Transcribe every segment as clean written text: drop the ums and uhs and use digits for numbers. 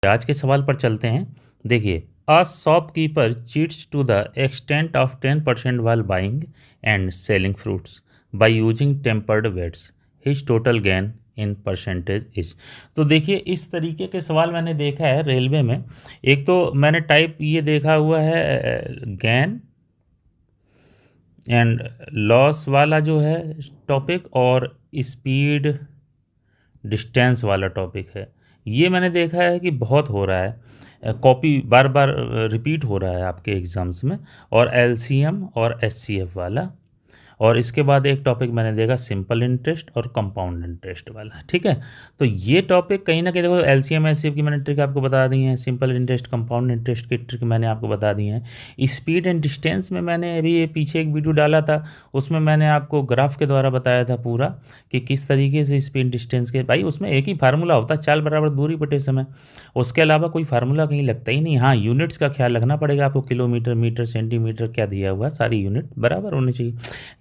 आज के सवाल पर चलते हैं। देखिए, a shopkeeper cheats to the extent of 10% while buying and selling fruits by using tempered weights, his total gain in percentage is. तो देखिए, इस तरीके के सवाल मैंने देखा है रेलवे में। एक तो मैंने टाइप ये देखा हुआ है गेन एंड लॉस वाला जो है टॉपिक, और स्पीड डिस्टेंस वाला टॉपिक है। ये मैंने देखा है कि बहुत हो रहा है, कॉपी बार बार रिपीट हो रहा है आपके एग्ज़ाम्स में, और एलसीएम और एचसीएफ वाला। और इसके बाद एक टॉपिक मैंने देखा सिंपल इंटरेस्ट और कंपाउंड इंटरेस्ट वाला। ठीक है, तो ये टॉपिक कहीं ना कहीं देखो, एलसीएम एचसीएफ की मैंने ट्रिक आपको बता दी है, सिंपल इंटरेस्ट कंपाउंड इंटरेस्ट की ट्रिक मैंने आपको बता दी है। स्पीड एंड डिस्टेंस में मैंने अभी ये पीछे एक वीडियो डाला था, उसमें मैंने आपको ग्राफ के द्वारा बताया था पूरा कि किस तरीके से स्पीड डिस्टेंस के, भाई उसमें एक ही फार्मूला होता है, चाल बराबर दूरी बटे समय। उसके अलावा कोई फार्मूला कहीं लगता ही नहीं। हाँ, यूनिट्स का ख्याल रखना पड़ेगा आपको, किलोमीटर, मीटर, सेंटीमीटर क्या दिया हुआ, सारी यूनिट बराबर होनी चाहिए।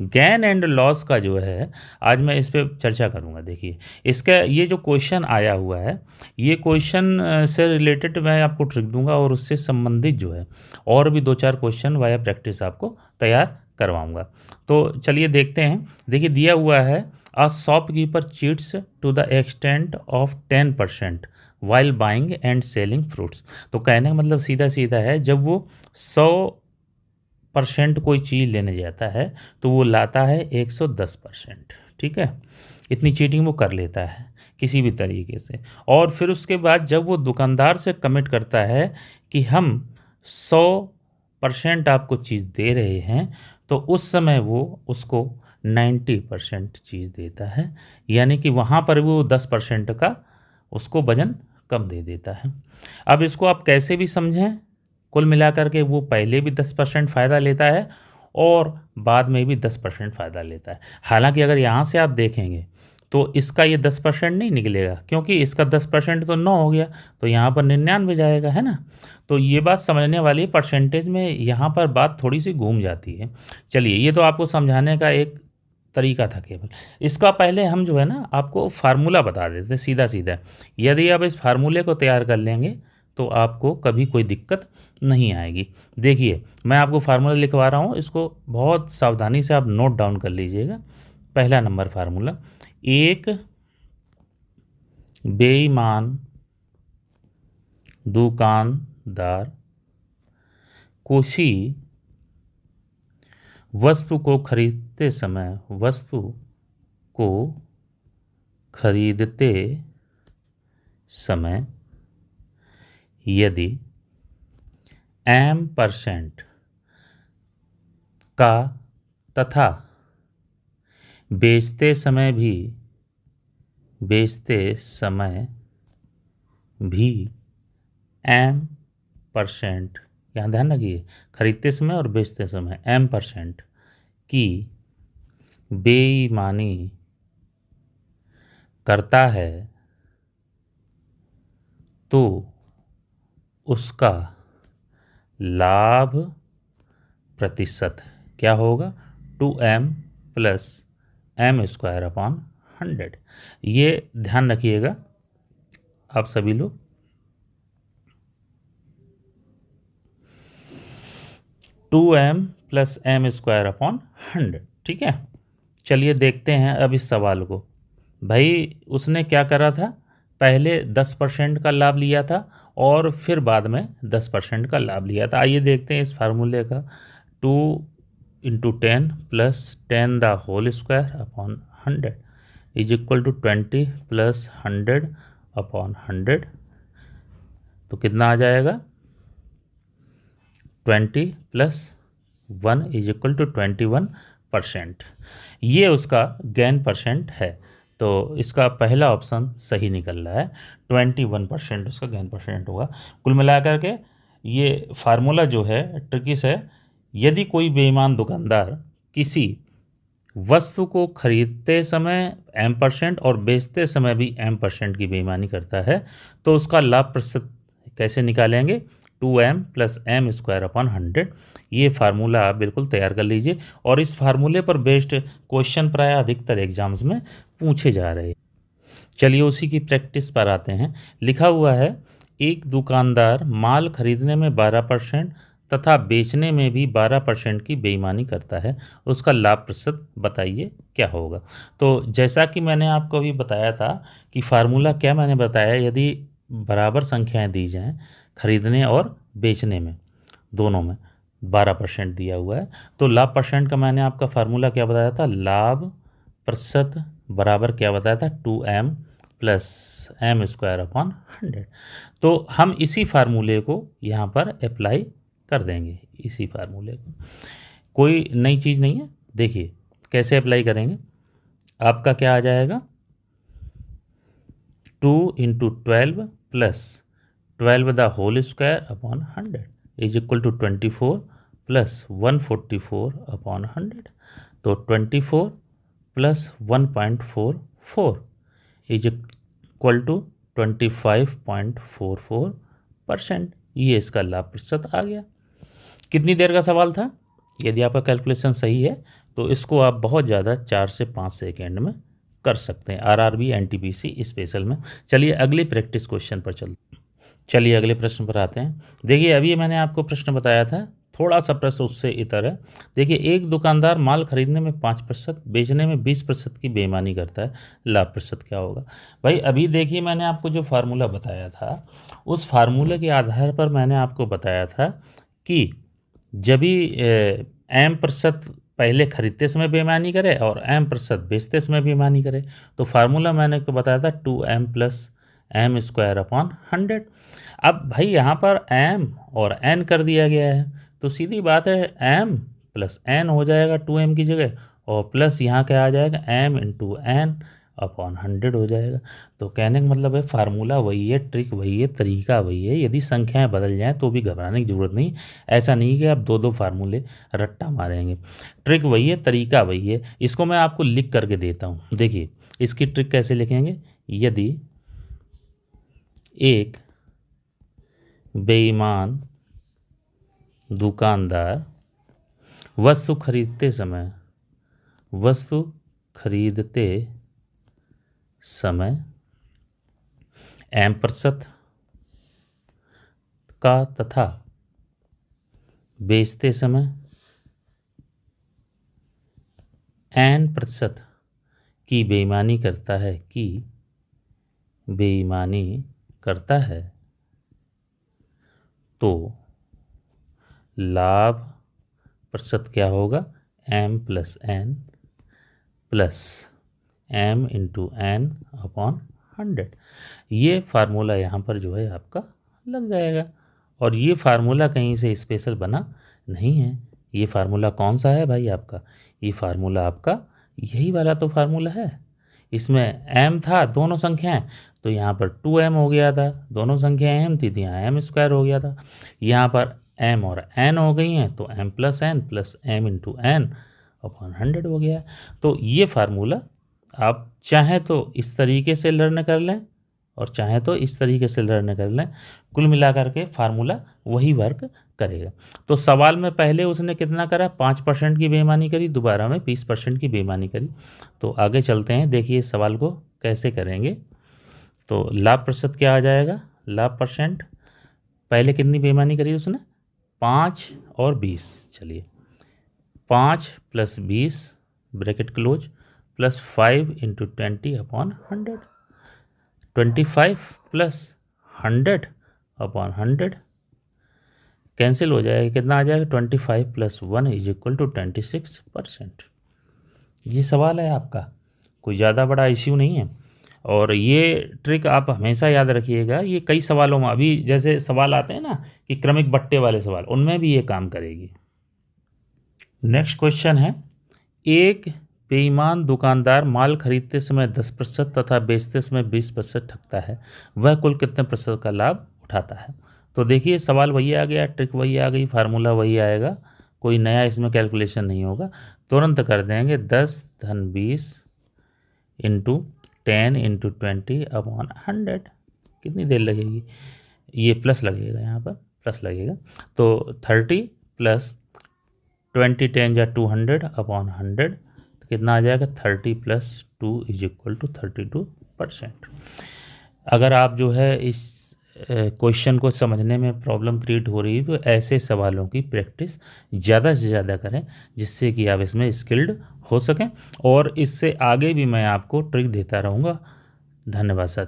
गेन एंड लॉस का जो है आज मैं इस पर चर्चा करूंगा। देखिए, इसका ये जो क्वेश्चन आया हुआ है, ये क्वेश्चन से रिलेटेड मैं आपको ट्रिक दूंगा, और उससे संबंधित जो है और भी 2-4 क्वेश्चन वाया प्रैक्टिस आपको तैयार करवाऊंगा। तो चलिए देखते हैं। देखिए, दिया हुआ है a shopkeeper cheats to the extent of 10% while buying and selling fruits. तो कहने का मतलब सीधा सीधा है, जब वो 100% कोई चीज़ लेने जाता है तो वो लाता है 110%। ठीक है, इतनी चीटिंग वो कर लेता है किसी भी तरीके से। और फिर उसके बाद जब वो दुकानदार से कमिट करता है कि हम 100% आपको चीज़ दे रहे हैं, तो उस समय वो उसको 90% चीज़ देता है, यानी कि वहाँ पर वो 10% का उसको वजन कम दे देता है। अब इसको आप कैसे भी समझें, कुल मिलाकर के वो पहले भी 10% फ़ायदा लेता है और बाद में भी 10% फ़ायदा लेता है। हालांकि अगर यहाँ से आप देखेंगे तो इसका ये 10% नहीं निकलेगा, क्योंकि इसका 10% तो 9 हो गया, तो यहाँ पर 99 जाएगा, है ना। तो ये बात समझने वाली है, परसेंटेज में यहाँ पर बात थोड़ी सी घूम जाती है। चलिए, ये तो आपको समझाने का एक तरीका था केवल। इसका पहले हम जो है ना आपको फार्मूला बता देते हैं सीधा सीधा। यदि आप इस फार्मूले को तैयार कर लेंगे तो आपको कभी कोई दिक्कत नहीं आएगी। देखिए, मैं आपको फार्मूला लिखवा रहा हूँ, इसको बहुत सावधानी से आप नोट डाउन कर लीजिएगा। पहला नंबर फार्मूला, एक बेईमान दुकानदार किसी वस्तु को खरीदते समय यदि M% का तथा बेचते समय भी M%, यहाँ ध्यान रखिए, खरीदते समय और बेचते समय M% की बेईमानी करता है, तो उसका लाभ प्रतिशत क्या होगा, 2M + M²/100। ये ध्यान रखिएगा आप सभी लोग। 2M + M²/100। ठीक है, चलिए देखते हैं अब इस सवाल को। भाई उसने क्या करा था, पहले 10% का लाभ लिया था और फिर बाद में 10% का लाभ लिया था। आइए देखते हैं इस फार्मूले का। 2 × 10 + 10²/100 = 20 + 100/100। तो कितना आ जाएगा, 20 + 1 = 21%। ये उसका गेन परसेंट है। तो इसका पहला ऑप्शन सही निकल रहा है, 21% उसका गेन परसेंट होगा। कुल मिलाकर के ये फार्मूला जो है ट्रिकिस है। यदि कोई बेईमान दुकानदार किसी वस्तु को खरीदते समय M% और बेचते समय भी M% की बेईमानी करता है, तो उसका लाभ प्रतिशत कैसे निकालेंगे, 2M + M²/100। ये फार्मूला आप बिल्कुल तैयार कर लीजिए, और इस फार्मूले पर बेस्ड क्वेश्चन प्राय अधिकतर एग्जाम्स में पूछे जा रहे हैं। चलिए उसी की प्रैक्टिस पर आते हैं। लिखा हुआ है एक दुकानदार माल खरीदने में 12% तथा बेचने में भी 12% की बेईमानी करता है, उसका लाभ प्रतिशत बताइए क्या होगा। तो जैसा कि मैंने आपको अभी बताया था कि फार्मूला क्या मैंने बताया, यदि बराबर संख्याएं दी जाएं खरीदने और बेचने में, दोनों में 12% दिया हुआ है, तो लाभ परसेंट का मैंने आपका फार्मूला क्या बताया था, लाभ प्रतिशत बराबर क्या बताया था, 2m plus M square upon 100। तो हम इसी फार्मूले को यहाँ पर अप्लाई कर देंगे, इसी फार्मूले को, कोई नई चीज़ नहीं है। देखिए कैसे अप्लाई करेंगे, आपका क्या आ जाएगा, 2 into 12 plus 12 the whole square upon 100 is equal to 24 plus 144 upon 100। तो 24 प्लस 1.44 इज इक्वल टू 25.44%। ये इसका लाभ प्रतिशत आ गया। कितनी देर का सवाल था, यदि आपका कैलकुलेशन सही है तो इसको आप बहुत ज़्यादा 4 से 5 सेकेंड में कर सकते हैं, आरआरबी एनटीपीसी स्पेशल में। चलिए अगले प्रैक्टिस क्वेश्चन पर चलिए अगले प्रश्न पर आते हैं। देखिए अभी मैंने आपको प्रश्न बताया था, थोड़ा सा प्रश्न उससे इतर है। देखिए एक दुकानदार माल खरीदने में 5%, बेचने में 20% की बेईमानी करता है, लाभ प्रतिशत क्या होगा। भाई अभी देखिए मैंने आपको जो फार्मूला बताया था, उस फार्मूले के आधार पर मैंने आपको बताया था कि जब भी m% पहले खरीदते समय बेईमानी करे और m% बेचते समय बेईमानी करे, तो फार्मूला मैंने आपको बताया था 2m plus M square upon 100। अब भाई यहाँ पर m और n कर दिया गया है, तो सीधी बात है m प्लस n हो जाएगा 2m की जगह, और प्लस यहाँ क्या आ जाएगा m इंटू n अपॉन 100 हो जाएगा। तो कहने का मतलब है फार्मूला वही है, ट्रिक वही है, तरीका वही है। यदि संख्याएं बदल जाएं तो भी घबराने की ज़रूरत नहीं, ऐसा नहीं कि आप दो दो फार्मूले रट्टा मारेंगे। ट्रिक वही है, तरीका वही है। इसको मैं आपको लिख करके देता हूँ। देखिए इसकी ट्रिक कैसे लिखेंगे, यदि एक बेईमान दुकानदार वस्तु खरीदते समय m% का तथा बेचते समय n% की बेईमानी करता है, तो लाभ प्रतिशत क्या होगा, m plus n plus m into n upon 100। ये फार्मूला यहाँ पर जो है आपका लग जाएगा। और ये फार्मूला कहीं से स्पेशल बना नहीं है। ये फार्मूला कौन सा है भाई आपका, ये फार्मूला आपका यही वाला तो फार्मूला है। इसमें m था दोनों संख्याएं, तो यहाँ पर 2m हो गया था, दोनों संख्याएं m थी तो यहाँ m स्क्वायर हो गया था। यहाँ पर m और n हो गई हैं, तो m plus m into n upon 100 हो गया। तो ये फार्मूला आप चाहें तो इस तरीके से लर्न कर लें और चाहें तो इस तरीके से लर्न कर लें, कुल मिलाकर के फार्मूला वही वर्क करेगा। तो सवाल में पहले उसने कितना करा, 5% की बेईमानी करी, दोबारा में 20% की बेईमानी करी। तो आगे चलते हैं, देखिए इस सवाल को कैसे करेंगे। तो लाभ प्रतिशत क्या आ जाएगा, लाभ परसेंट पहले कितनी बेईमानी करी उसने, 5 और 20। चलिए 5 plus 20 bracket close plus 5 into 20 upon 100, 25 plus 100 upon 100 cancel हो जाएगा, कितना आ जाएगा, 25 प्लस 1 इज इक्वल टू 26%। ये सवाल है आपका, कोई ज़्यादा बड़ा इश्यू नहीं है। और ये ट्रिक आप हमेशा याद रखिएगा, ये कई सवालों में, अभी जैसे सवाल आते हैं ना कि क्रमिक बट्टे वाले सवाल, उनमें भी ये काम करेगी। नेक्स्ट क्वेश्चन है, एक बेईमान दुकानदार माल खरीदते समय 10% तथा बेचते समय 20% ठगता है, वह कुल कितने प्रतिशत का लाभ उठाता है। तो देखिए सवाल वही आ गया, ट्रिक वही आ गई, फार्मूला वही आएगा, कोई नया इसमें कैलकुलेशन नहीं होगा, तुरंत कर देंगे। 10 धन 20 इंटू 10 इंटू 20 अपॉन 100। कितनी देर लगेगी, ये प्लस लगेगा, यहाँ पर प्लस लगेगा। तो 30 प्लस 20 10 जा 200 अपॉन 100, कितना आ जाएगा, 30 प्लस 2 इज इक्वल टू 32%। अगर आप जो है इस क्वेश्चन को समझने में प्रॉब्लम क्रिएट हो रही है, तो ऐसे सवालों की प्रैक्टिस ज़्यादा से ज़्यादा करें, जिससे कि आप इसमें स्किल्ड हो सकें। और इससे आगे भी मैं आपको ट्रिक देता रहूँगा। धन्यवाद साथियों।